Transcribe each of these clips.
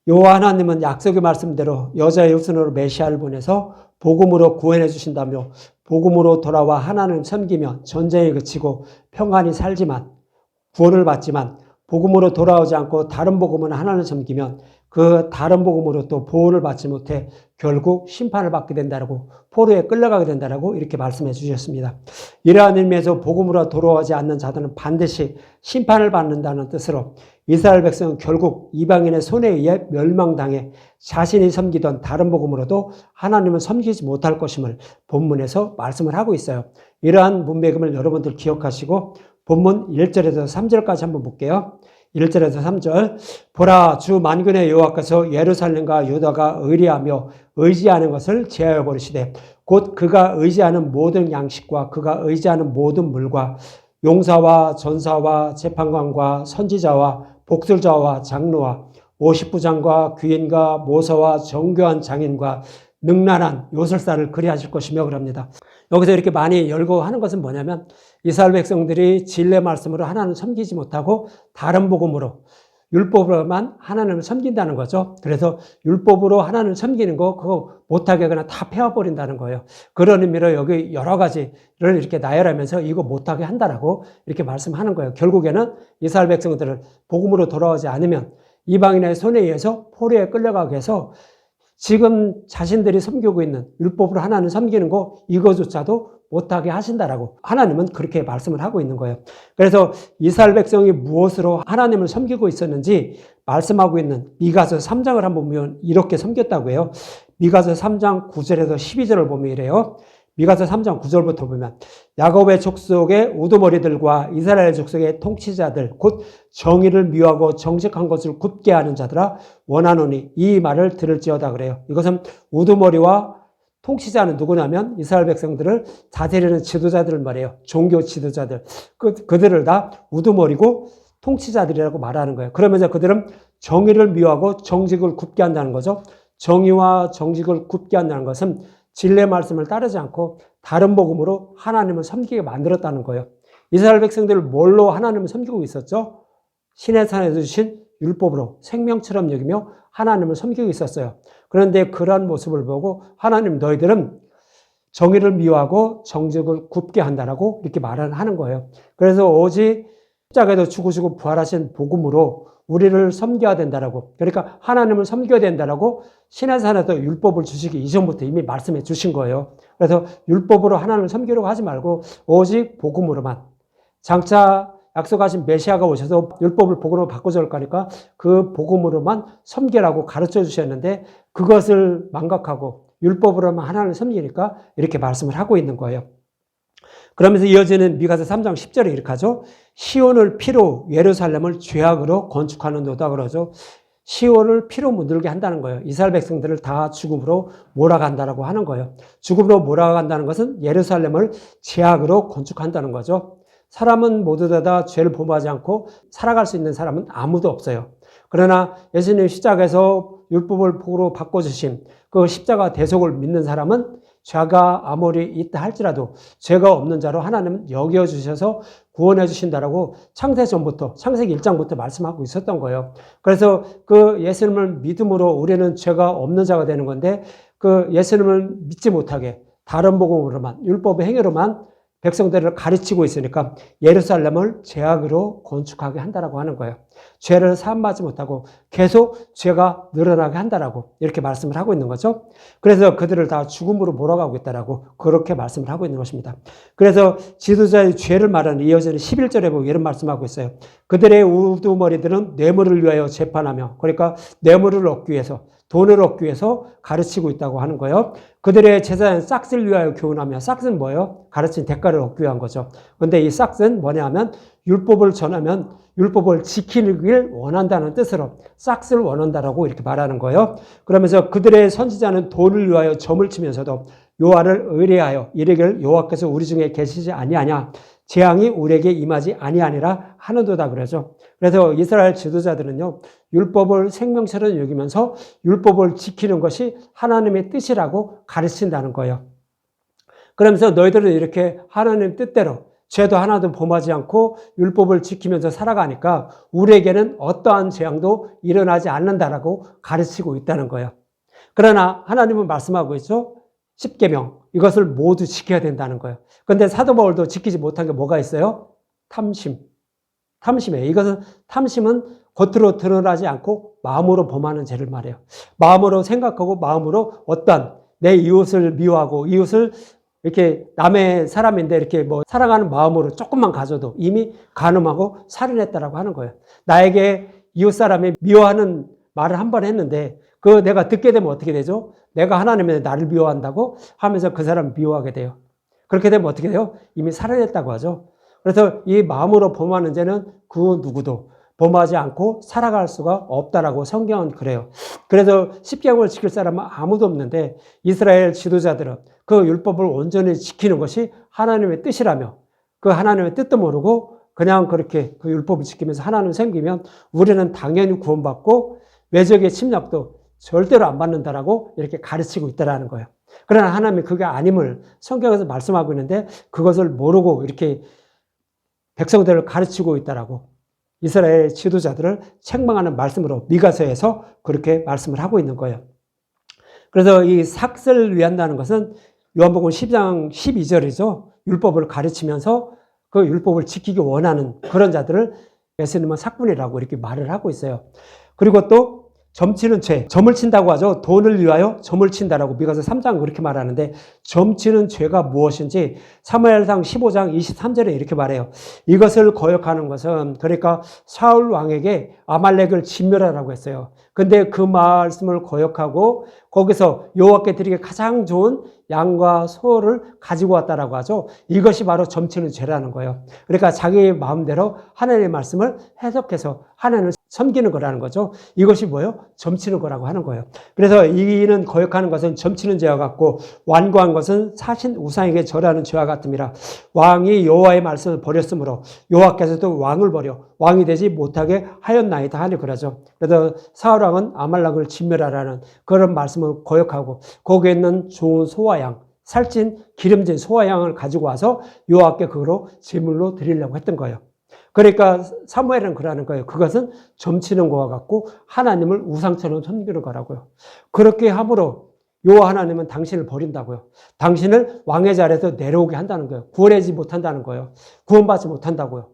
여호와 하나님은 약속의 말씀대로 여자의 후손으로 메시아를 보내서 복음으로 구원해 주신다며 복음으로 돌아와 하나님을 섬기며 전쟁이 그치고 평안히 살지만 구원을 받지만 복음으로 돌아오지 않고 다른 복음은 하나님을 섬기면 그 다른 복음으로 또 보호를 받지 못해 결국 심판을 받게 된다라고 포로에 끌려가게 된다라고 이렇게 말씀해 주셨습니다. 이러한 의미에서 복음으로 돌아오지 않는 자들은 반드시 심판을 받는다는 뜻으로 이스라엘 백성은 결국 이방인의 손에 의해 멸망당해 자신이 섬기던 다른 복음으로도 하나님을 섬기지 못할 것임을 본문에서 말씀을 하고 있어요. 이러한 문맥을 여러분들 기억하시고 본문 1절에서 3절까지 한번 볼게요. 1절에서 3절. 보라, 주 만군의 여호와께서 예루살렘과 유다가 의리하며 의지하는 것을 제하여 버리시되 곧 그가 의지하는 모든 양식과 그가 의지하는 모든 물과 용사와 전사와 재판관과 선지자와 복술자와 장로와 50부장과 귀인과 모사와 정교한 장인과 능란한 요술사를 그리하실 것이며 그럽니다. 여기서 이렇게 많이 열고 하는 것은 뭐냐면 이스라엘 백성들이 진리의 말씀으로 하나님을 섬기지 못하고 다른 복음으로 율법으로만 하나님을 섬긴다는 거죠. 그래서 율법으로 하나님을 섬기는 거 그거 못하게 그냥 다 패워버린다는 거예요. 그런 의미로 여기 여러 가지를 이렇게 나열하면서 이거 못하게 한다라고 이렇게 말씀하는 거예요. 결국에는 이스라엘 백성들을 복음으로 돌아오지 않으면 이방인의 손에 의해서 포로에 끌려가게 해서 지금 자신들이 섬기고 있는 율법으로 하나님을 섬기는 거 이거조차도 못하게 하신다라고 하나님은 그렇게 말씀을 하고 있는 거예요. 그래서 이스라엘 백성이 무엇으로 하나님을 섬기고 있었는지 말씀하고 있는 미가서 3장을 한번 보면 이렇게 섬겼다고 해요. 미가서 3장 9절에서 12절을 보면 이래요. 미가서 3장 9절부터 보면 야곱의 족속의 우두머리들과 이스라엘 족속의 통치자들 곧 정의를 미워하고 정직한 것을 굽게 하는 자들아 원하노니 이 말을 들을지어다 그래요. 이것은 우두머리와 통치자는 누구냐면 이스라엘 백성들을 다스리는 지도자들을 말해요. 종교 지도자들. 그들을 다 우두머리고 통치자들이라고 말하는 거예요. 그러면서 그들은 정의를 미워하고 정직을 굽게 한다는 거죠. 정의와 정직을 굽게 한다는 것은 진리의 말씀을 따르지 않고 다른 복음으로 하나님을 섬기게 만들었다는 거예요. 이스라엘 백성들을 뭘로 하나님을 섬기고 있었죠? 신의 산에서 주신 율법으로 생명처럼 여기며 하나님을 섬기고 있었어요. 그런데 그러한 모습을 보고 하나님 너희들은 정의를 미워하고 정직을 굽게 한다라고 이렇게 말하는 거예요. 그래서 오직 십자가에서 죽으시고 부활하신 복음으로 우리를 섬겨야 된다라고, 그러니까 하나님을 섬겨야 된다라고 신의 산에서 율법을 주시기 이전부터 이미 말씀해 주신 거예요. 그래서 율법으로 하나님을 섬기려고 하지 말고 오직 복음으로만, 장차 약속하신 메시아가 오셔서 율법을 복음으로 바꿔줄 거니까 그 복음으로만 섬기라고 가르쳐 주셨는데 그것을 망각하고 율법으로만 하나님을 섬기니까 이렇게 말씀을 하고 있는 거예요. 그러면서 이어지는 미가서 3장 10절에 이렇게 하죠. 시온을 피로 예루살렘을 죄악으로 건축하는도다 그러죠. 시온을 피로 문들게 한다는 거예요. 이스라엘 백성들을 다 죽음으로 몰아간다라고 하는 거예요. 죽음으로 몰아간다는 것은 예루살렘을 죄악으로 건축한다는 거죠. 사람은 모두 다 죄를 범하지 않고 살아갈 수 있는 사람은 아무도 없어요. 그러나 예수님 십자가에서 율법을 복으로 바꿔주신 그 십자가 대속을 믿는 사람은 죄가 아무리 있다 할지라도 죄가 없는 자로 하나님은 여겨주셔서 구원해 주신다라고 창세전부터, 창세기 1장부터 말씀하고 있었던 거예요. 그래서 그 예수님을 믿음으로 우리는 죄가 없는 자가 되는 건데 그 예수님을 믿지 못하게 다른 복음으로만, 율법의 행위로만 백성들을 가르치고 있으니까 예루살렘을 죄악으로 건축하게 한다라고 하는 거예요. 죄를 사함받지 못하고 계속 죄가 늘어나게 한다라고 이렇게 말씀을 하고 있는 거죠. 그래서 그들을 다 죽음으로 몰아가고 있다라고 그렇게 말씀을 하고 있는 것입니다. 그래서 지도자의 죄를 말하는 이어지는 11절에 보면 이런 말씀하고 있어요. 그들의 우두머리들은 뇌물을 위하여 재판하며, 그러니까 뇌물을 얻기 위해서, 돈을 얻기 위해서 가르치고 있다고 하는 거예요. 그들의 제자는 싹스를 위하여 교훈하며, 싹스는 뭐예요? 가르친 대가를 얻기 위한 거죠. 그런데 이 싹스는 뭐냐 하면 율법을 전하면 율법을 지키길 원한다는 뜻으로 싹스를 원한다라고 이렇게 말하는 거예요. 그러면서 그들의 선지자는 돈을 위하여 점을 치면서도 여호와를 의뢰하여 이르기를 여호와께서 우리 중에 계시지 아니하냐, 재앙이 우리에게 임하지 아니하니라 하는도다 그러죠. 그래서 이스라엘 지도자들은요, 율법을 생명처럼 여기면서 율법을 지키는 것이 하나님의 뜻이라고 가르친다는 거예요. 그러면서 너희들은 이렇게 하나님 뜻대로 죄도 하나도 범하지 않고 율법을 지키면서 살아가니까 우리에게는 어떠한 재앙도 일어나지 않는다라고 가르치고 있다는 거예요. 그러나 하나님은 말씀하고 있죠. 10계명 이것을 모두 지켜야 된다는 거예요. 그런데 사도 바울도 지키지 못한 게 뭐가 있어요? 탐심이에요. 이것은 탐심은 겉으로 드러나지 않고 마음으로 범하는 죄를 말해요. 마음으로 생각하고 마음으로 어떤 내 이웃을 미워하고 이웃을 이렇게 남의 사람인데 이렇게 뭐 사랑하는 마음으로 조금만 가져도 이미 간음하고 살인했다라고 하는 거예요. 나에게 이웃 사람이 미워하는 말을 한 번 했는데 그 내가 듣게 되면 어떻게 되죠? 내가 하나님의 나를 미워한다고 하면서 그 사람을 미워하게 돼요. 그렇게 되면 어떻게 돼요? 이미 살인했다고 하죠. 그래서 이 마음으로 범하는 죄는 그 누구도 범하지 않고 살아갈 수가 없다라고 성경은 그래요. 그래서 십계명을 지킬 사람은 아무도 없는데 이스라엘 지도자들은 그 율법을 온전히 지키는 것이 하나님의 뜻이라며 그 하나님의 뜻도 모르고 그냥 그렇게 그 율법을 지키면서 하나님을 섬기면 우리는 당연히 구원받고 외적의 침략도 절대로 안 받는다라고 이렇게 가르치고 있다라는 거예요. 그러나 하나님이 그게 아님을 성경에서 말씀하고 있는데 그것을 모르고 이렇게 백성들을 가르치고 있다라고 이스라엘 지도자들을 책망하는 말씀으로 미가서에서 그렇게 말씀을 하고 있는 거예요. 그래서 이 삭슬을 위한다는 것은 요한복음 10장 12절이죠. 율법을 가르치면서 그 율법을 지키기 원하는 그런 자들을 예수님은 삭군이라고 이렇게 말을 하고 있어요. 그리고 또 점치는 죄, 점을 친다고 하죠. 돈을 위하여 점을 친다라고 미가서 3장 그렇게 말하는데 점치는 죄가 무엇인지 사무엘상 15장 23절에 이렇게 말해요. 이것을 거역하는 것은 그러니까 사울 왕에게 아말렉을 진멸하라고 했어요. 근데 그 말씀을 거역하고 거기서 여호와께 드리기 가장 좋은 양과 소를 가지고 왔다라고 하죠. 이것이 바로 점치는 죄라는 거예요. 그러니까 자기 마음대로 하나님의 말씀을 해석해서 하나님을 섬기는 거라는 거죠. 이것이 뭐예요? 점치는 거라고 하는 거예요. 그래서 이는 거역하는 것은 점치는 죄와 같고 완고한 것은 사신 우상에게 절하는 죄와 같음이라. 왕이 여호와의 말씀을 버렸으므로 여호와께서도 왕을 버려 왕이 되지 못하게 하였나이다 하니 그러죠. 그래서 사울 왕은 아말렉을 진멸하라는 그런 말씀을 거역하고 거기에 있는 좋은 소와 양, 살찐 기름진 소와 양을 가지고 와서 여호와께 그거로 제물로 드리려고 했던 거예요. 그러니까 사무엘은 그러는 거예요. 그것은 점치는 것과 같고 하나님을 우상처럼 섬기는 거라고요. 그렇게 함으로 여호와 하나님은 당신을 버린다고요. 당신을 왕의 자리에서 내려오게 한다는 거예요. 구원하지 못한다는 거예요. 구원받지 못한다고요.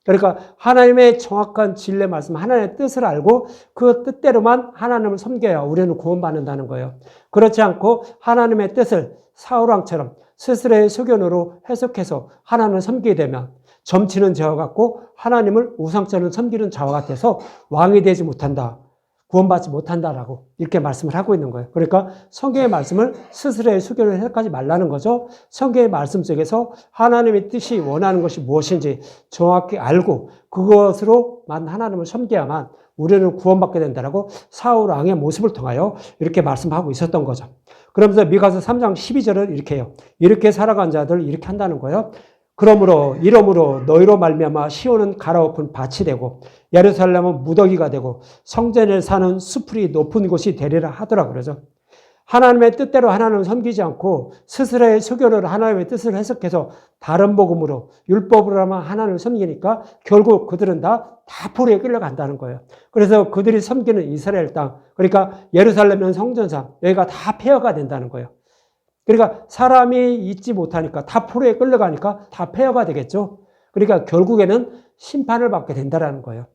그러니까 하나님의 정확한 진리 말씀, 하나님의 뜻을 알고 그 뜻대로만 하나님을 섬겨야 우리는 구원받는다는 거예요. 그렇지 않고 하나님의 뜻을 사울왕처럼 스스로의 소견으로 해석해서 하나님을 섬기게 되면 점치는 자와 같고 하나님을 우상처럼 섬기는 자와 같아서 왕이 되지 못한다. 구원받지 못한다라고 이렇게 말씀을 하고 있는 거예요. 그러니까 성경의 말씀을 스스로의 소견을 해석하지 말라는 거죠. 성경의 말씀 속에서 하나님의 뜻이 원하는 것이 무엇인지 정확히 알고 그것으로만 하나님을 섬겨야만 우리는 구원받게 된다라고 사울 왕의 모습을 통하여 이렇게 말씀하고 있었던 거죠. 그러면서 미가서 3장 12절은 이렇게 해요. 이렇게 살아간 자들 이렇게 한다는 거예요. 그러므로 이러므로 너희로 말미암아 시온은 갈아엎은 밭이 되고 예루살렘은 무더기가 되고 성전에 사는 수풀이 높은 곳이 되리라 하더라 그러죠. 하나님의 뜻대로 하나님을 섬기지 않고 스스로의 소견으로 하나님의 뜻을 해석해서 다른 복음으로 율법으로만 하나님을 섬기니까 결국 그들은 다 포로에 끌려간다는 거예요. 그래서 그들이 섬기는 이스라엘 땅, 그러니까 예루살렘은 성전상 여기가 다 폐허가 된다는 거예요. 그러니까 사람이 잊지 못하니까 다 포로에 끌려가니까 다 폐허가 되겠죠. 그러니까 결국에는 심판을 받게 된다는 거예요.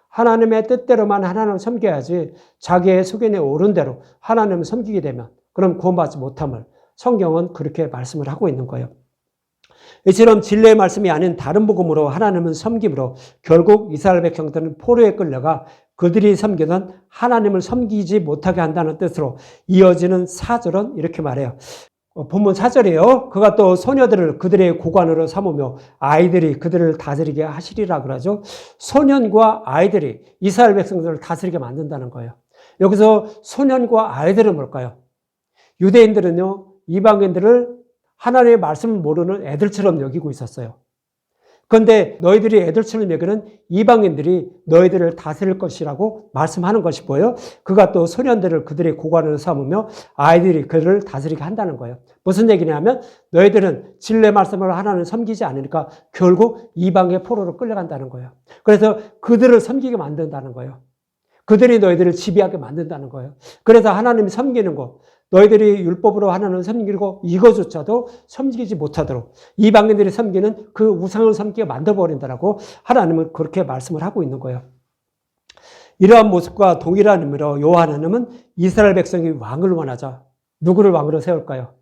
하나님의 뜻대로만 하나님을 섬겨야지 자기의 소견에 오른 대로 하나님을 섬기게 되면 그럼 구원받지 못함을 성경은 그렇게 말씀을 하고 있는 거예요. 이처럼 진리의 말씀이 아닌 다른 복음으로 하나님을 섬김으로 결국 이스라엘 백성들은 포로에 끌려가 그들이 섬기던 하나님을 섬기지 못하게 한다는 뜻으로 이어지는 4절은 이렇게 말해요. 본문 4절이에요. 그가 또 소녀들을 그들의 고관으로 삼으며 아이들이 그들을 다스리게 하시리라 그러죠. 소년과 아이들이 이스라엘 백성들을 다스리게 만든다는 거예요. 여기서 소년과 아이들은 뭘까요? 유대인들은요, 이방인들을 하나님의 말씀을 모르는 애들처럼 여기고 있었어요. 그런데 너희들이 애들처럼 여기는 이방인들이 너희들을 다스릴 것이라고 말씀하는 것이 보여. 그가 또 소년들을 그들의 고관으로 삼으며 아이들이 그들을 다스리게 한다는 거예요. 무슨 얘기냐면 너희들은 진리의 말씀을 하나는 섬기지 않으니까 결국 이방의 포로로 끌려간다는 거예요. 그래서 그들을 섬기게 만든다는 거예요. 그들이 너희들을 지배하게 만든다는 거예요. 그래서 하나님이 섬기는 거, 너희들이 율법으로 하나님을 섬기고 이거조차도 섬기지 못하도록 이방인들이 섬기는 그 우상을 섬기게 만들어버린다라고 하나님은 그렇게 말씀을 하고 있는 거예요. 이러한 모습과 동일한 의미로 여호와 하나님은 이스라엘 백성이 왕을 원하자. 누구를 왕으로 세울까요?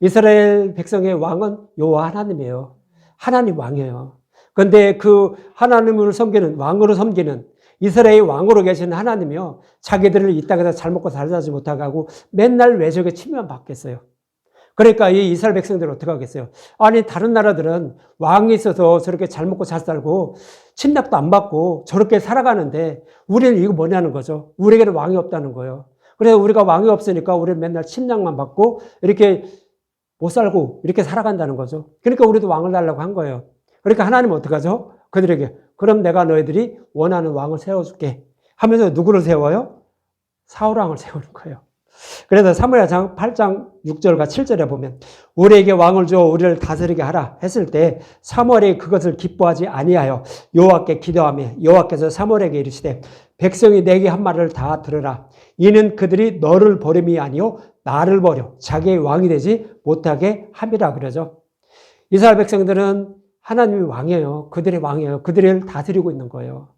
이스라엘 백성의 왕은 여호와 하나님이에요. 하나님 왕이에요. 그런데 그 하나님을 섬기는 왕으로 섬기는 이스라엘 왕으로 계신 하나님이요. 자기들을 이 땅에서 잘 먹고 잘 살지 못하게 하고 맨날 외적에 침면 받겠어요. 그러니까 이 이스라엘 백성들은 어떻게 하겠어요? 아니 다른 나라들은 왕이 있어서 저렇게 잘 먹고 잘 살고 침략도 안 받고 저렇게 살아가는데 우리는 이거 뭐냐는 거죠. 우리에게는 왕이 없다는 거예요. 그래서 우리가 왕이 없으니까 우리는 맨날 침략만 받고 이렇게 못 살고 이렇게 살아간다는 거죠. 그러니까 우리도 왕을 달라고 한 거예요. 그러니까 하나님은 어떻게 하죠? 그들에게 그럼 내가 너희들이 원하는 왕을 세워줄게 하면서 누구를 세워요? 사울왕을 세우는 거예요. 그래서 사무엘상 8장 6절과 7절에 보면 우리에게 왕을 줘 우리를 다스리게 하라 했을 때 사무엘이 그것을 기뻐하지 아니하여 여호와께 기도하며 여호와께서 사무엘에게 이르시되 백성이 내게 한 말을 다 들으라. 이는 그들이 너를 버림이 아니요 나를 버려 자기의 왕이 되지 못하게 함이라 그러죠. 이스라엘 백성들은 하나님이 왕이에요. 그들의 왕이에요. 그들을 다스리고 있는 거예요.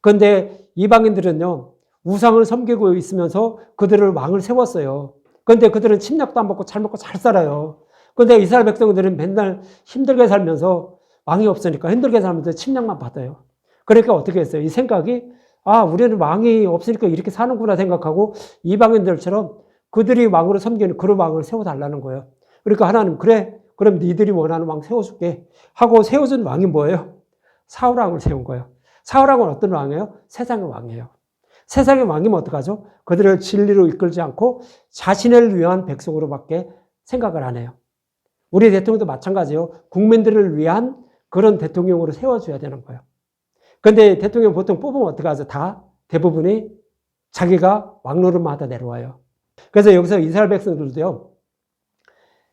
그런데 이방인들은요, 우상을 섬기고 있으면서 그들을 왕을 세웠어요. 그런데 그들은 침략도 안 받고 잘 먹고 잘 살아요. 그런데 이스라엘 백성들은 맨날 힘들게 살면서 왕이 없으니까 힘들게 살면서 침략만 받아요. 그러니까 어떻게 했어요? 이 생각이, 아, 우리는 왕이 없으니까 이렇게 사는구나 생각하고 이방인들처럼 그들이 왕으로 섬기는 그런 왕을 세워달라는 거예요. 그러니까 하나님, 그래, 그럼 니들이 원하는 왕 세워줄게 하고 세워준 왕이 뭐예요? 사울왕을 세운 거예요. 사울왕은 어떤 왕이에요? 세상의 왕이에요. 세상의 왕이면 어떡하죠? 그들을 진리로 이끌지 않고 자신을 위한 백성으로밖에 생각을 안 해요. 우리 대통령도 마찬가지예요. 국민들을 위한 그런 대통령으로 세워줘야 되는 거예요. 그런데 대통령 보통 뽑으면 어떡하죠? 다 대부분이 자기가 왕노릇만 하다 내려와요. 그래서 여기서 이스라엘 백성들도요.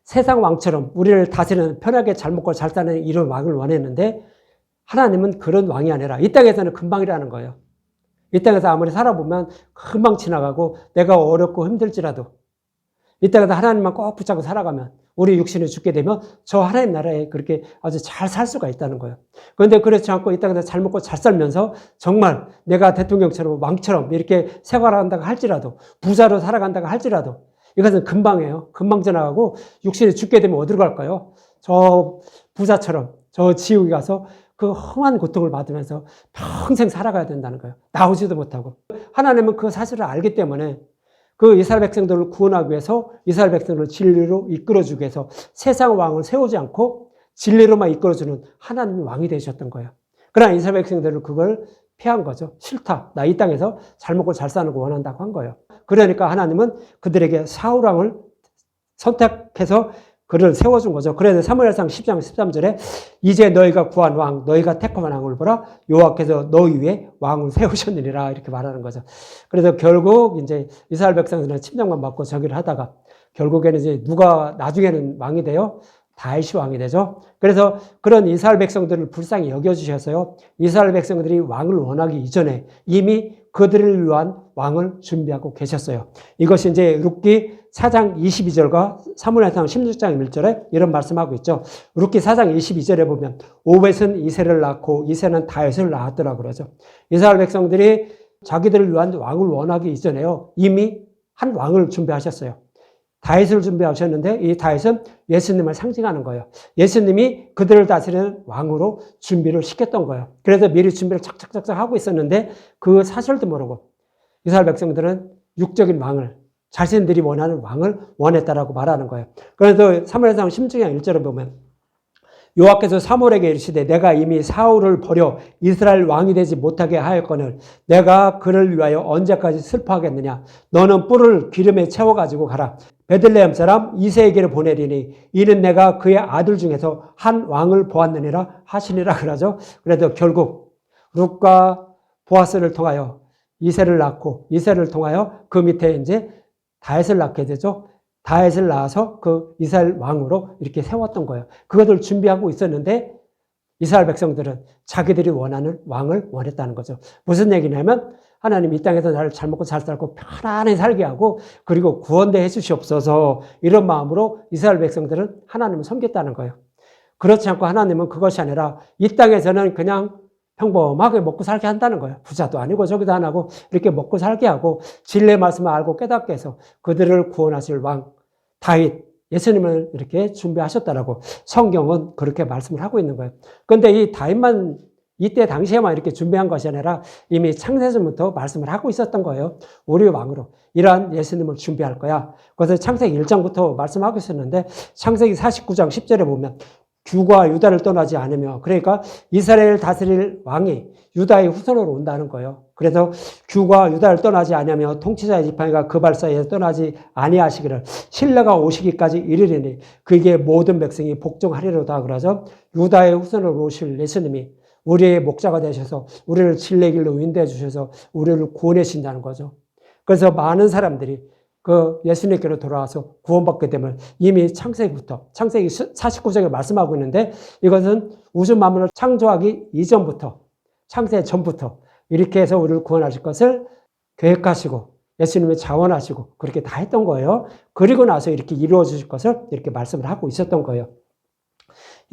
세상 왕처럼 우리를 다스리는 편하게 잘 먹고 잘 사는 이런 왕을 원했는데 하나님은 그런 왕이 아니라 이 땅에서는 금방이라는 거예요. 이 땅에서 아무리 살아보면 금방 지나가고 내가 어렵고 힘들지라도 이 땅에서 하나님만 꼭 붙잡고 살아가면 우리 육신이 죽게 되면 저 하나님 나라에 그렇게 아주 잘 살 수가 있다는 거예요. 그런데 그렇지 않고 이 땅에서 잘 먹고 잘 살면서 정말 내가 대통령처럼 왕처럼 이렇게 생활한다고 할지라도 부자로 살아간다고 할지라도 이것은 금방이에요. 금방 지나가고 육신이 죽게 되면 어디로 갈까요? 저 부자처럼 저 지옥에 가서 그 험한 고통을 받으면서 평생 살아가야 된다는 거예요. 나오지도 못하고. 하나님은 그 사실을 알기 때문에 그 이스라엘 백성들을 구원하기 위해서 이스라엘 백성들을 진리로 이끌어주기 위해서 세상 왕을 세우지 않고 진리로만 이끌어주는 하나님이 왕이 되셨던 거예요. 그러나 이스라엘 백성들은 그걸 피한 거죠. 싫다. 나 이 땅에서 잘 먹고 잘 사는 거 원한다고 한 거예요. 그러니까 하나님은 그들에게 사울왕을 선택해서 그를 세워준 거죠. 그래서 사무엘상 10장 13절에 이제 너희가 구한 왕, 너희가 택한 왕을 보라. 여호와께서 너희 위에 왕을 세우셨느니라 이렇게 말하는 거죠. 그래서 결국 이제 이스라엘 백성들은 침략만 받고 저기를 하다가 결국에는 이제 누가 나중에는 왕이 돼요? 다윗이 왕이 되죠. 그래서 그런 이스라엘 백성들을 불쌍히 여겨주셔서요. 이스라엘 백성들이 왕을 원하기 이전에 이미 그들을 위한 왕을 준비하고 계셨어요. 이것이 이제 룻기 4장 22절과 사무엘상 16장 1절에 이런 말씀하고 있죠. 룻기 4장 22절에 보면 오벳은 이새를 낳고 이새는 다윗을 낳았더라 그러죠. 이스라엘 백성들이 자기들을 위한 왕을 원하기 이전에요. 이미 한 왕을 준비하셨어요. 다윗을 준비하셨는데 이 다윗은 예수님을 상징하는 거예요. 예수님이 그들을 다스리는 왕으로 준비를 시켰던 거예요. 그래서 미리 준비를 착착착착 하고 있었는데 그 사실도 모르고 이스라엘 백성들은 육적인 왕을 자신들이 원하는 왕을 원했다라고 말하는 거예요. 그래서 사무엘상 16장 1절에 보면 여호와께서 사무엘에게 이르시되 내가 이미 사울을 버려 이스라엘 왕이 되지 못하게 하였거늘 내가 그를 위하여 언제까지 슬퍼하겠느냐. 너는 뿔을 기름에 채워가지고 가라. 베들레헴 사람 이새에게를 보내리니 이는 내가 그의 아들 중에서 한 왕을 보았느니라 하시니라 그러죠. 그래도 결국 룻과 보아스를 통하여 이새를 낳고 이새를 통하여 그 밑에 이제 다윗을 낳게 되죠. 다윗을 낳아서 그 이스라엘 왕으로 이렇게 세웠던 거예요. 그것을 준비하고 있었는데 이스라엘 백성들은 자기들이 원하는 왕을 원했다는 거죠. 무슨 얘기냐면 하나님 이 땅에서 나를 잘 먹고 잘 살고 편안히 살게 하고 그리고 구원대 해주시옵소서 이런 마음으로 이스라엘 백성들은 하나님을 섬겼다는 거예요. 그렇지 않고 하나님은 그것이 아니라 이 땅에서는 그냥 평범하게 먹고 살게 한다는 거예요. 부자도 아니고 저기도 안 하고 이렇게 먹고 살게 하고 진리의 말씀을 알고 깨닫게 해서 그들을 구원하실 왕 다윗 예수님을 이렇게 준비하셨다라고 성경은 그렇게 말씀을 하고 있는 거예요. 그런데 이 다윗만 이때 당시에만 이렇게 준비한 것이 아니라 이미 창세전부터 말씀을 하고 있었던 거예요. 우리 왕으로 이러한 예수님을 준비할 거야. 그래서 창세기 1장부터 말씀하고 있었는데 창세기 49장 10절에 보면 규가 유다를 떠나지 않으며 그러니까 이스라엘 다스릴 왕이 유다의 후손으로 온다는 거예요. 그래서 규가 유다를 떠나지 않으며 통치자의 지팡이가 그 발 사이에 떠나지 아니하시기를 신라가 오시기까지 이르리니 그에게 모든 백성이 복종하리로다 그러죠. 유다의 후손으로 오실 예수님이 우리의 목자가 되셔서 우리를 진리의 길로 인도해 주셔서 우리를 구원해 주신다는 거죠. 그래서 많은 사람들이 그 예수님께로 돌아와서 구원받게 되면 이미 창세기부터 창세기 49장에 말씀하고 있는데 이것은 우주 만물을 창조하기 이전부터 창세 전부터 이렇게 해서 우리를 구원하실 것을 계획하시고 예수님이 자원하시고 그렇게 다 했던 거예요. 그리고 나서 이렇게 이루어 주실 것을 이렇게 말씀을 하고 있었던 거예요.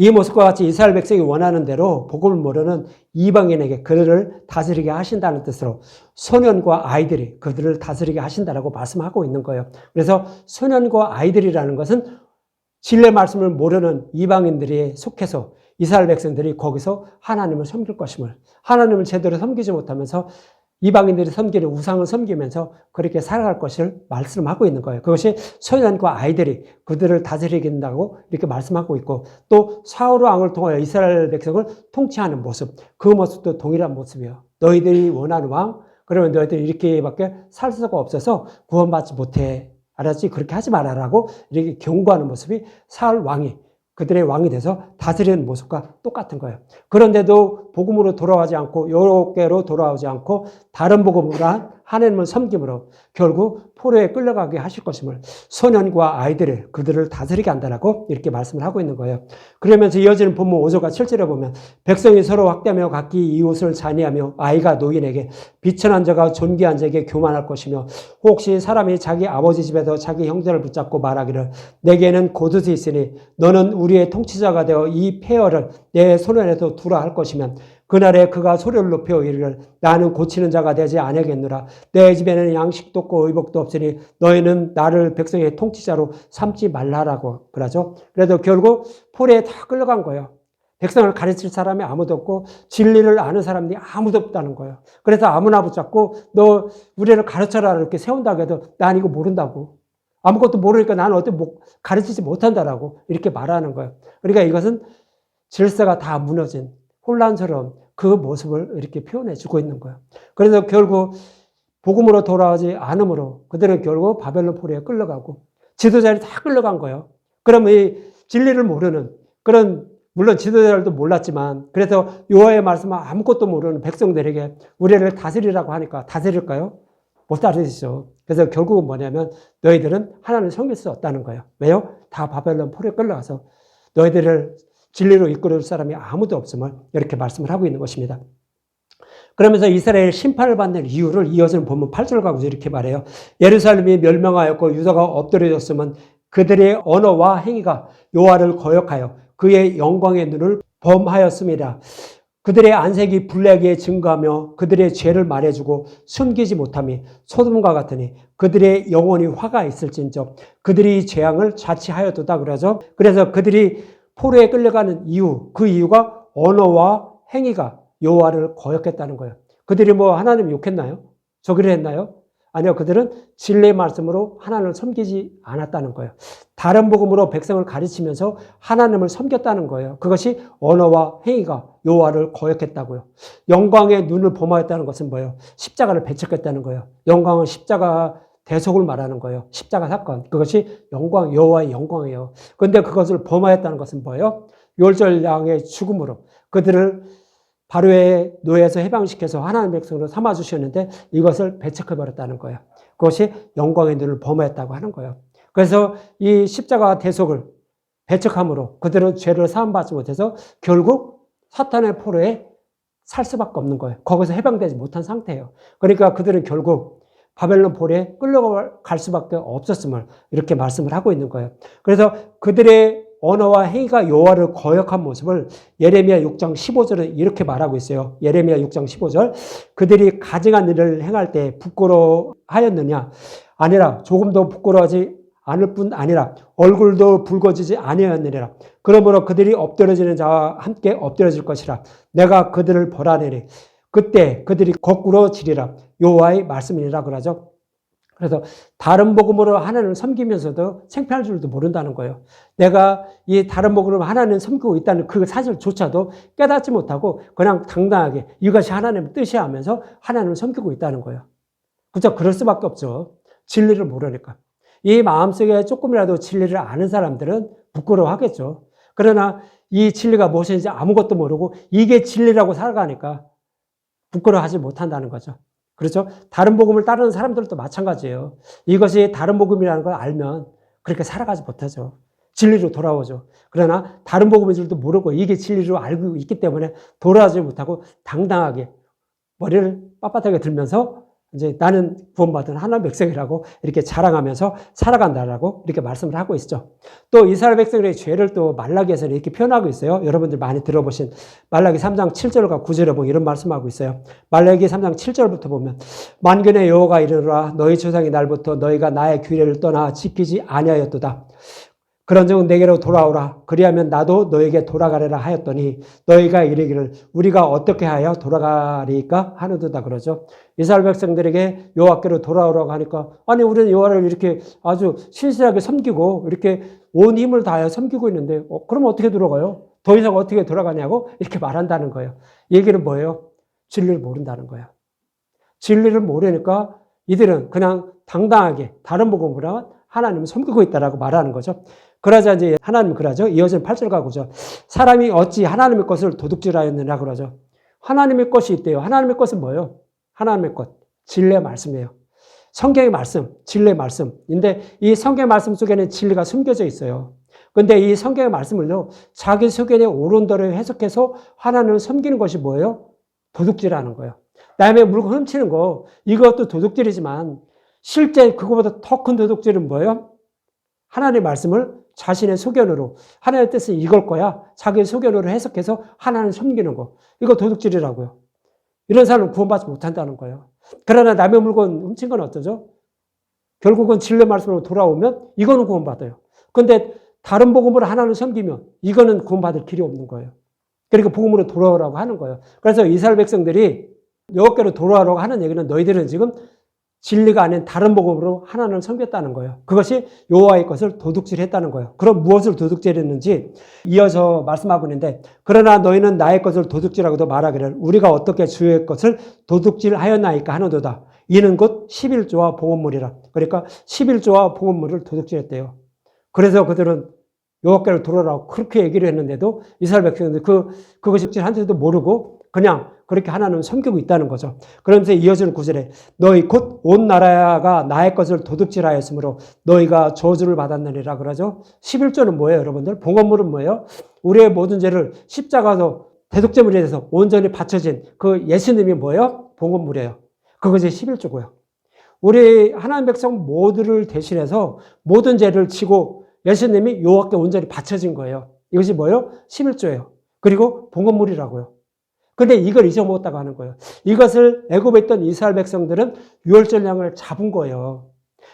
이 모습과 같이 이스라엘 백성이 원하는 대로 복음을 모르는 이방인에게 그들을 다스리게 하신다는 뜻으로 소년과 아이들이 그들을 다스리게 하신다라고 말씀하고 있는 거예요. 그래서 소년과 아이들이라는 것은 진리의 말씀을 모르는 이방인들이 속해서 이스라엘 백성들이 거기서 하나님을 섬길 것임을 하나님을 제대로 섬기지 못하면서 이방인들이 섬기는 우상을 섬기면서 그렇게 살아갈 것을 말씀하고 있는 거예요. 그것이 소년과 아이들이 그들을 다스리게 된다고 이렇게 말씀하고 있고 또 사울 왕을 통하여 이스라엘 백성을 통치하는 모습 그 모습도 동일한 모습이에요. 너희들이 원하는 왕 그러면 너희들이 이렇게밖에 살 수가 없어서 구원받지 못해. 알았지? 그렇게 하지 말아라고 이렇게 경고하는 모습이 사울 왕이 그들의 왕이 돼서 다스리는 모습과 똑같은 거예요. 그런데도 복음으로 돌아오지 않고 여호와께로 돌아오지 않고 다른 복음으로 하나님을 섬김으로 결국 포로에 끌려가게 하실 것임을 소년과 아이들을 그들을 다스리게 한다라고 이렇게 말씀을 하고 있는 거예요. 그러면서 이어지는 본문 5절과 7절에 보면 백성이 서로 학대하며 각기 이웃을 잔의하며 아이가 노인에게 비천한 자가 존귀한 자에게 교만할 것이며 혹시 사람이 자기 아버지 집에서 자기 형제를 붙잡고 말하기를 내게는 고드스 있으니 너는 우리의 통치자가 되어 이 폐허를 내 손안에서 두라 할 것이면 그날에 그가 소리를 높여 이르기를 나는 고치는 자가 되지 아니하겠노라. 내 집에는 양식도 없고 의복도 없으니 너희는 나를 백성의 통치자로 삼지 말라라고 그러죠. 그래도 결국 포로에 다 끌려간 거예요. 백성을 가르칠 사람이 아무도 없고 진리를 아는 사람이 아무도 없다는 거예요. 그래서 아무나 붙잡고 너 우리를 가르쳐라 이렇게 세운다고 해도 난 이거 모른다고. 아무것도 모르니까 나는 어떻게 가르치지 못한다라고 이렇게 말하는 거예요. 그러니까 이것은 질서가 다 무너진 혼란스러운 그 모습을 이렇게 표현해 주고 있는 거예요. 그래서 결국 복음으로 돌아오지 않으므로 그들은 결국 바벨론 포로에 끌려가고 지도자들이 다 끌려간 거예요. 그러면 이 진리를 모르는 그런 물론 지도자들도 몰랐지만 그래서 여호와의 말씀을 아무것도 모르는 백성들에게 우리를 다스리라고 하니까 다스릴까요? 못 다스리죠. 그래서 결국은 뭐냐면 너희들은 하나님을 섬길 수 없다는 거예요. 왜요? 다 바벨론 포로에 끌려가서 너희들을 진리로 이끌어줄 사람이 아무도 없음을 이렇게 말씀을 하고 있는 것입니다. 그러면서 이스라엘 심판을 받는 이유를 이어지는 본문 8절 가고 이렇게 말해요. 예루살렘이 멸망하였고 유다가 엎드려졌으면 그들의 언어와 행위가 여호와를 거역하여 그의 영광의 눈을 범하였습니다. 그들의 안색이 불리하게 증거하며 그들의 죄를 말해주고 숨기지 못함이 소돔과 같으니 그들의 영혼이 화가 있을진저 그들이 재앙을 자치하였도다 그러죠. 그래서 그들이 포로에 끌려가는 이유, 그 이유가 언어와 행위가 여호와를 거역했다는 거예요. 그들이 뭐 하나님 욕했나요? 저기를 했나요? 아니요, 그들은 진리의 말씀으로 하나님을 섬기지 않았다는 거예요. 다른 복음으로 백성을 가르치면서 하나님을 섬겼다는 거예요. 그것이 언어와 행위가 여호와를 거역했다고요. 영광의 눈을 범하였다는 것은 뭐예요? 십자가를 배척했다는 거예요. 영광은 십자가 대속을 말하는 거예요. 십자가 사건. 그것이 영광, 여호와의 영광이에요. 그런데 그것을 범하였다는 것은 뭐예요? 율절 양의 죽음으로 그들을 바로의 노예에서 해방시켜서 하나님 백성으로 삼아주셨는데 이것을 배척해버렸다는 거예요. 그것이 영광의 눈을 범하였다고 하는 거예요. 그래서 이 십자가 대속을 배척함으로 그들은 죄를 사함받지 못해서 결국 사탄의 포로에 살 수밖에 없는 거예요. 거기서 해방되지 못한 상태예요. 그러니까 그들은 결국 바벨론 포로에 끌려갈 수밖에 없었음을 이렇게 말씀을 하고 있는 거예요. 그래서 그들의 언어와 행위가 여호와를 거역한 모습을 예레미야 6장 15절은 이렇게 말하고 있어요. 예레미야 6장 15절. 그들이 가증한 일을 행할 때 부끄러워하였느냐? 아니라 조금도 부끄러워하지 않을 뿐 아니라 얼굴도 붉어지지 아니하였느니라. 그러므로 그들이 엎드러지는 자와 함께 엎드러질 것이라. 내가 그들을 벌하리니 그때 그들이 거꾸로 지리라. 여호와의 말씀이니라 그러죠. 그래서 다른 복음으로 하나님을 섬기면서도 창피할 줄도 모른다는 거예요. 내가 이 다른 복음으로 하나님을 섬기고 있다는 그 사실조차도 깨닫지 못하고 그냥 당당하게 이것이 하나님의 뜻이야 하면서 하나님을 섬기고 있다는 거예요. 그렇죠? 그럴 수밖에 없죠. 진리를 모르니까. 이 마음속에 조금이라도 진리를 아는 사람들은 부끄러워하겠죠. 그러나 이 진리가 무엇인지 아무것도 모르고 이게 진리라고 살아가니까 부끄러워하지 못한다는 거죠. 그렇죠? 다른 복음을 따르는 사람들도 마찬가지예요. 이것이 다른 복음이라는 걸 알면 그렇게 살아가지 못하죠. 진리로 돌아오죠. 그러나 다른 복음인 줄도 모르고 이게 진리로 알고 있기 때문에 돌아오지 못하고 당당하게 머리를 빳빳하게 들면서 이제 나는 구원받은 하나님 백성이라고 이렇게 자랑하면서 살아간다라고 이렇게 말씀을 하고 있죠. 또 이스라엘 백성들의 죄를 또 말라기에서는 이렇게 표현하고 있어요. 여러분들 많이 들어보신 말라기 3장 7절과 9절에 보면 이런 말씀하고 있어요. 말라기 3장 7절부터 보면 만군의 여호와가 이르노라 너희 조상이 날부터 너희가 나의 규례를 떠나 지키지 아니하였도다. 그런즉 내게로 돌아오라. 그리하면 나도 너에게 돌아가리라 하였더니 너희가 이르기를 우리가 어떻게 하여 돌아가리까 하는도다 그러죠. 이스라엘 백성들에게 여호와께로 돌아오라고 하니까 아니 우리는 여호와를 이렇게 아주 신실하게 섬기고 이렇게 온 힘을 다하여 섬기고 있는데 그럼 어떻게 돌아가요? 더 이상 어떻게 돌아가냐고 이렇게 말한다는 거예요. 얘기는 뭐예요? 진리를 모른다는 거예요. 진리를 모르니까 이들은 그냥 당당하게 다른 복음으로 하나님을 섬기고 있다라고 말하는 거죠. 그러자 이제 하나님 그러죠. 이어진 8절과 9절. 사람이 어찌 하나님의 것을 도둑질하였느냐 그러죠. 하나님의 것이 있대요. 하나님의 것은 뭐예요? 하나님의 것. 진리의 말씀이에요. 성경의 말씀, 진리의 말씀인데 이 성경의 말씀 속에는 진리가 숨겨져 있어요. 그런데 이 성경의 말씀을요. 자기 속에 옳은 대로 해석해서 하나님을 섬기는 것이 뭐예요? 도둑질하는 거예요. 남의 물건 훔치는 거 이것도 도둑질이지만 실제 그거보다 더 큰 도둑질은 뭐예요? 하나님의 말씀을 자신의 소견으로 하나님의 뜻은 이걸 거야. 자기의 소견으로 해석해서 하나님을 섬기는 거. 이거 도둑질이라고요. 이런 사람은 구원받지 못한다는 거예요. 그러나 남의 물건 훔친 건 어떠죠? 결국은 진리의 말씀으로 돌아오면 이거는 구원받아요. 그런데 다른 복음으로 하나님을 섬기면 이거는 구원받을 길이 없는 거예요. 그러니까 복음으로 돌아오라고 하는 거예요. 그래서 이스라엘 백성들이 여호와께로 돌아오라고 하는 얘기는 너희들은 지금 진리가 아닌 다른 복음으로 하나님을 섬겼다는 거예요. 그것이 여호와의 것을 도둑질했다는 거예요. 그럼 무엇을 도둑질했는지 이어서 말씀하고 있는데 그러나 너희는 나의 것을 도둑질하고도 말하기를 우리가 어떻게 주의 것을 도둑질하였나이까 하는도다. 이는 곧 11조와 봉헌물이라. 그러니까 11조와 봉헌물을 도둑질했대요. 그래서 그들은 여호와께로 돌아오라고 그렇게 얘기를 했는데도 이스라엘 백성들 그것이 도둑질한지도 모르고 그냥 그렇게 하나님을 섬기고 있다는 거죠. 그러면서 이어지는 9절에 너희 곧 온 나라가 나의 것을 도둑질하였으므로 너희가 저주를 받았느니라 그러죠. 11조는 뭐예요 여러분들? 봉헌물은 뭐예요? 우리의 모든 죄를 십자가로 대속제물에 대해서 온전히 바쳐진 그 예수님이 뭐예요? 봉헌물이에요. 그것이 11조고요. 우리 하나님 백성 모두를 대신해서 모든 죄를 지고 예수님이 여호와께 온전히 바쳐진 거예요. 이것이 뭐예요? 11조예요. 그리고 봉헌물이라고요. 근데 이걸 잊어먹었다고 하는 거예요. 이것을 애굽에 있던 이스라엘 백성들은 유월절 양을 잡은 거예요.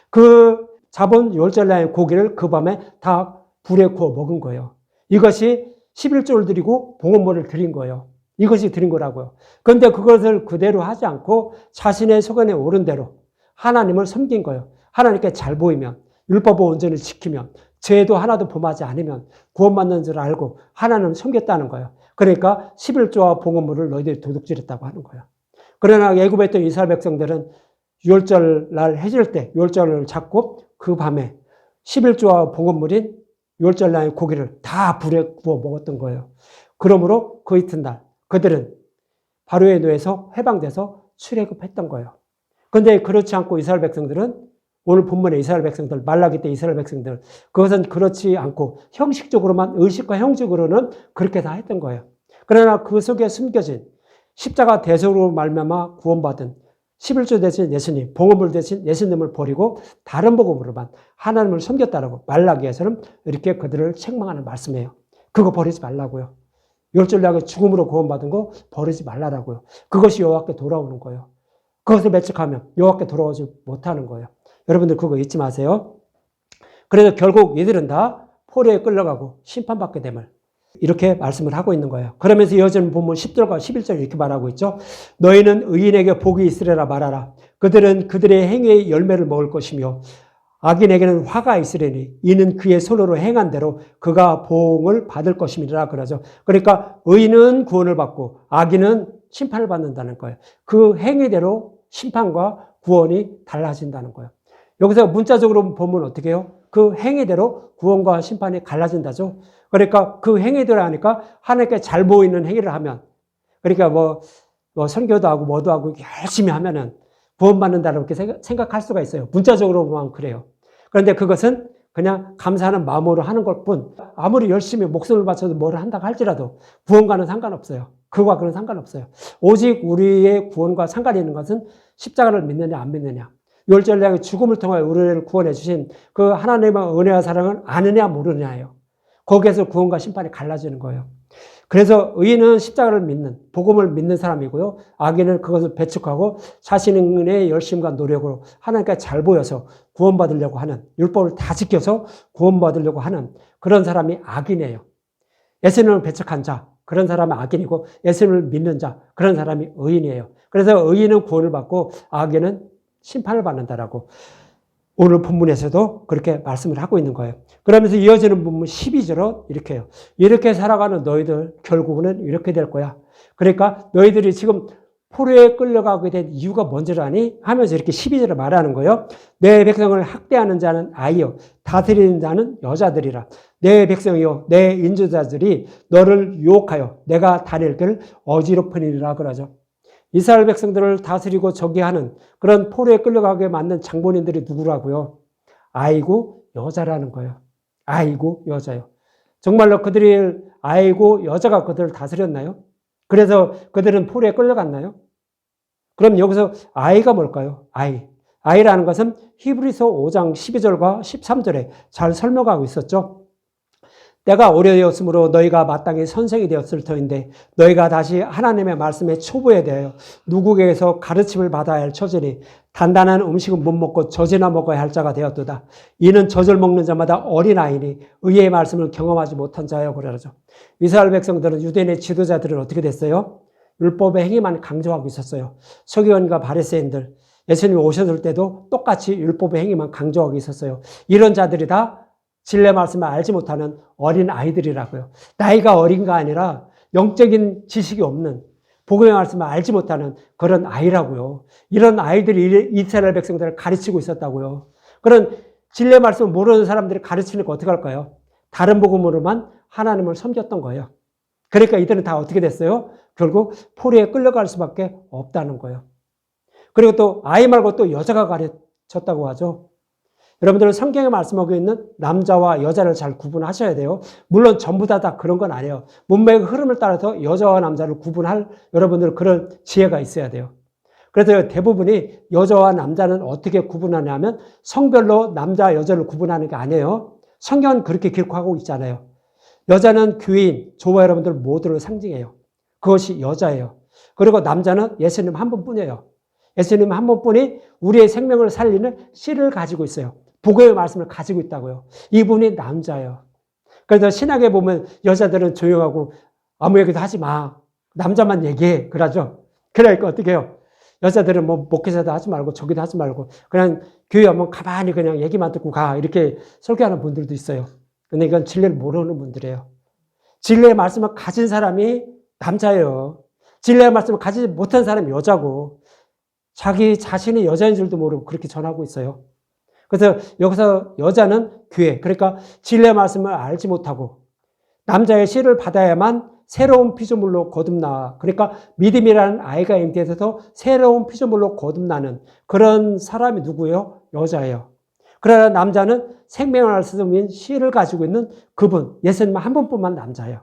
그 잡은 유월절 양의 고기를 그 밤에 다 불에 구워 먹은 거예요. 이것이 11조를 드리고 봉헌물을 드린 거예요. 이것이 드린 거라고요. 그런데 그것을 그대로 하지 않고 자신의 소견에 오른 대로 하나님을 섬긴 거예요. 하나님께 잘 보이면, 율법을 온전히 지키면, 죄도 하나도 범하지 않으면 구원받는 줄 알고 하나님을 섬겼다는 거예요. 그러니까 11조와 봉헌물을 너희들이 도둑질했다고 하는 거예요. 그러나 애굽에 있던 이스라엘 백성들은 유월절 날 해질 때 유월절을 잡고 그 밤에 11조와 봉헌물인 유월절 날의 고기를 다 불에 구워 먹었던 거예요. 그러므로 그 이튿날 그들은 바로의 노에서 해방돼서 출애굽했던 거예요. 그런데 그렇지 않고 이스라엘 백성들은 오늘 본문의 이스라엘 백성들, 말라기 때 이스라엘 백성들, 그것은 그렇지 않고 형식적으로만, 의식과 형식으로는 그렇게 다 했던 거예요. 그러나 그 속에 숨겨진 십자가 대속으로 말미암아 구원받은 11조 대신 예수님, 봉헌물 대신 예수님을 버리고 다른 복음으로만 하나님을 섬겼다라고 말라기에서는 이렇게 그들을 책망하는 말씀이에요. 그거 버리지 말라고요. 열절나게 죽음으로 구원받은 거 버리지 말라라고요. 그것이 여호와께 돌아오는 거예요. 그것을 매측하면 여호와께 돌아오지 못하는 거예요. 여러분들 그거 잊지 마세요. 그래서 결국 이들은 다 포로에 끌려가고 심판받게 됨을 이렇게 말씀을 하고 있는 거예요. 그러면서 이어지는 본문 10절과 11절 이렇게 말하고 있죠. 너희는 의인에게 복이 있으리라 말하라. 그들은 그들의 행위의 열매를 먹을 것이며 악인에게는 화가 있으리니 이는 그의 손으로 행한 대로 그가 보응을 받을 것임이라 그러죠. 그러니까 의인은 구원을 받고 악인은 심판을 받는다는 거예요. 그 행위대로 심판과 구원이 달라진다는 거예요. 여기서 문자적으로 보면 어떻게 해요? 그 행위대로 구원과 심판이 갈라진다죠. 그러니까 그 행위대로 하니까 하나님께 잘 보이는 행위를 하면, 그러니까 뭐 선교도 하고 뭐도 하고 열심히 하면은 구원받는다고 이렇게 생각할 수가 있어요. 문자적으로 보면 그래요. 그런데 그것은 그냥 감사하는 마음으로 하는 것 뿐, 아무리 열심히 목숨을 바쳐서 뭐를 한다고 할지라도 구원과는 상관없어요. 그와 그런 상관없어요. 오직 우리의 구원과 상관이 있는 것은 십자가를 믿느냐 안 믿느냐. 유월절날 죽음을 통해 우리를 구원해 주신 그 하나님의 은혜와 사랑을 아느냐 모르느냐예요. 거기에서 구원과 심판이 갈라지는 거예요. 그래서 의인은 십자가를 믿는, 복음을 믿는 사람이고요. 악인은 그것을 배척하고 자신의 열심과 노력으로 하나님께 잘 보여서 구원받으려고 하는, 율법을 다 지켜서 구원받으려고 하는 그런 사람이 악인이에요. 예수님을 배척한 자, 그런 사람은 악인이고 예수님을 믿는 자, 그런 사람이 의인이에요. 그래서 의인은 구원을 받고 악인은 심판을 받는다라고 오늘 본문에서도 그렇게 말씀을 하고 있는 거예요. 그러면서 이어지는 본문 12절은 이렇게 해요. 이렇게 살아가는 너희들 결국은 이렇게 될 거야. 그러니까 너희들이 지금 포로에 끌려가게 된 이유가 뭔지 아니? 하면서 이렇게 12절을 말하는 거예요. 내 백성을 학대하는 자는 아이요 다스리는 자는 여자들이라. 내 백성이요 내 인주자들이 너를 유혹하여 내가 다닐 길을 어지럽히리라 그러죠. 이스라엘 백성들을 다스리고 저기하는 그런 포로에 끌려가게 만든 장본인들이 누구라고요? 아이고 여자라는 거예요. 아이고 여자요. 정말로 그들이 아이고 여자가 그들을 다스렸나요? 그래서 그들은 포로에 끌려갔나요? 그럼 여기서 아이가 뭘까요? 아이라는 것은 히브리서 5장 12절과 13절에 잘 설명하고 있었죠. 때가 오래되었으므로 너희가 마땅히 선생이 되었을 터인데 너희가 다시 하나님의 말씀에 초보에 대하여 누구에게서 가르침을 받아야 할 처지니 단단한 음식은 못 먹고 젖이나 먹어야 할 자가 되었도다. 이는 젖을 먹는 자마다 어린아이니 의의 말씀을 경험하지 못한 자여 그러죠. 이스라엘 백성들은 유대인의 지도자들은 어떻게 됐어요? 율법의 행위만 강조하고 있었어요. 서기관과 바리새인들, 예수님이 오셨을 때도 똑같이 율법의 행위만 강조하고 있었어요. 이런 자들이 다 진리 말씀을 알지 못하는 어린 아이들이라고요. 나이가 어린가 아니라 영적인 지식이 없는 복음의 말씀을 알지 못하는 그런 아이라고요. 이런 아이들이 이스라엘 백성들을 가르치고 있었다고요. 그런 진리 말씀을 모르는 사람들이 가르치니까 어떻게 할까요? 다른 복음으로만 하나님을 섬겼던 거예요. 그러니까 이들은 다 어떻게 됐어요? 결국 포로에 끌려갈 수밖에 없다는 거예요. 그리고 또 아이 말고 또 여자가 가르쳤다고 하죠. 여러분들은 성경에 말씀하고 있는 남자와 여자를 잘 구분하셔야 돼요. 물론 전부 다 그런 건 아니에요. 문맥의 흐름을 따라서 여자와 남자를 구분할 여러분들 그런 지혜가 있어야 돼요. 그래서 대부분이 여자와 남자는 어떻게 구분하냐면 성별로 남자, 여자를 구분하는 게 아니에요. 성경은 그렇게 기록하고 있잖아요. 여자는 교인, 저와 여러분들 모두를 상징해요. 그것이 여자예요. 그리고 남자는 예수님 한 분뿐이에요. 예수님 한 분뿐이 우리의 생명을 살리는 씨를 가지고 있어요. 복음의 말씀을 가지고 있다고요. 이분이 남자예요. 그래서 신약에 보면 여자들은 조용하고 아무 얘기도 하지 마. 남자만 얘기해. 그러죠. 그러니까 어떻게 해요? 여자들은 뭐 목회자도 하지 말고 저기도 하지 말고 그냥 교회 오면 가만히 그냥 얘기만 듣고 가. 이렇게 설교하는 분들도 있어요. 근데 이건 진리를 모르는 분들이에요. 진리의 말씀을 가진 사람이 남자예요. 진리의 말씀을 가지지 못한 사람이 여자고 자기 자신이 여자인 줄도 모르고 그렇게 전하고 있어요. 그래서 여기서 여자는 교회, 그러니까 진리의 말씀을 알지 못하고 남자의 씨를 받아야만 새로운 피조물로 거듭나. 그러니까 믿음이라는 아이가 잉태돼서 새로운 피조물로 거듭나는 그런 사람이 누구예요? 여자예요. 그러나 남자는 생명을 말씀인 씨를 가지고 있는 그분, 예수님 한 분뿐만 남자예요.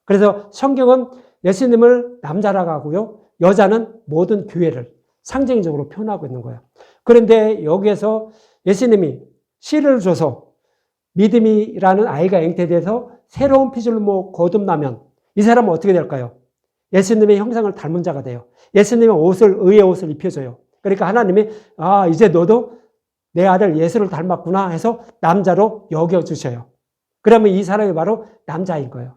그래서 성경은 예수님을 남자라고 하고요. 여자는 모든 교회를 상징적으로 표현하고 있는 거예요. 그런데 여기에서 예수님이 씨를 줘서 믿음이라는 아이가 잉태돼서 새로운 피조물로 거듭나면 이 사람은 어떻게 될까요? 예수님의 형상을 닮은 자가 돼요. 예수님의 옷을, 의의 옷을 입혀줘요. 그러니까 하나님이 이제 너도 내 아들 예수를 닮았구나 해서 남자로 여겨주셔요. 그러면 이 사람이 바로 남자인 거예요.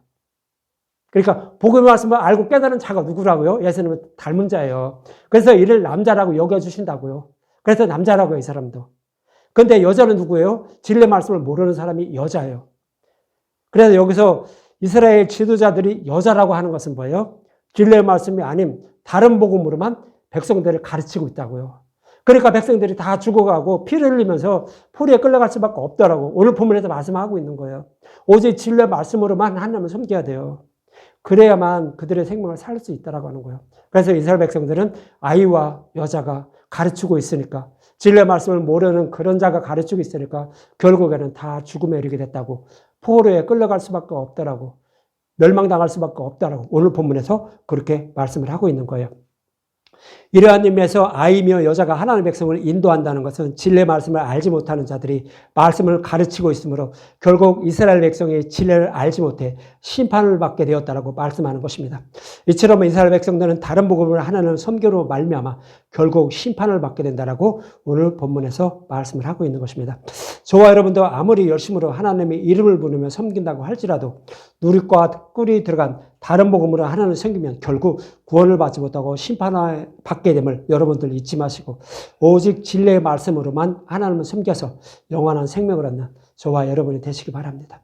그러니까 복음의 말씀을 알고 깨달은 자가 누구라고요? 예수님은 닮은 자예요. 그래서 이를 남자라고 여겨주신다고요. 그래서 남자라고요, 이 사람도. 그런데 여자는 누구예요? 진리의 말씀을 모르는 사람이 여자예요. 그래서 여기서 이스라엘 지도자들이 여자라고 하는 것은 뭐예요? 진리의 말씀이 아닌 다른 복음으로만 백성들을 가르치고 있다고요. 그러니까 백성들이 다 죽어가고 피를 흘리면서 포로에 끌려갈 수밖에 없더라고. 오늘 본문에서 말씀하고 있는 거예요. 오직 진리의 말씀으로만 하나님을 섬겨야 돼요. 그래야만 그들의 생명을 살 수 있다라고 하는 거예요. 그래서 이스라엘 백성들은 아이와 여자가 가르치고 있으니까 진리의 말씀을 모르는 그런 자가 가르치고 있으니까 결국에는 다 죽음에 이르게 됐다고 포로에 끌려갈 수밖에 없다라고 멸망당할 수밖에 없다라고 오늘 본문에서 그렇게 말씀을 하고 있는 거예요. 이러한 의미에서 아이며 여자가 하나님의 백성을 인도한다는 것은 진리의 말씀을 알지 못하는 자들이 말씀을 가르치고 있으므로 결국 이스라엘 백성이 진리를 알지 못해 심판을 받게 되었다라고 말씀하는 것입니다. 이처럼 이스라엘 백성들은 다른 복음을 하나님 섬겨로 말미암아 결국 심판을 받게 된다라고 오늘 본문에서 말씀을 하고 있는 것입니다. 저와 여러분도 아무리 열심으로 하나님의 이름을 부르며 섬긴다고 할지라도 누릿과 꿀이 들어간 다른 복음으로 하나님을 섬기면 결국 구원을 받지 못하고 심판을 받게 됨을 여러분들 잊지 마시고 오직 진리의 말씀으로만 하나님을 섬겨서 영원한 생명을 얻는 저와 여러분이 되시기 바랍니다.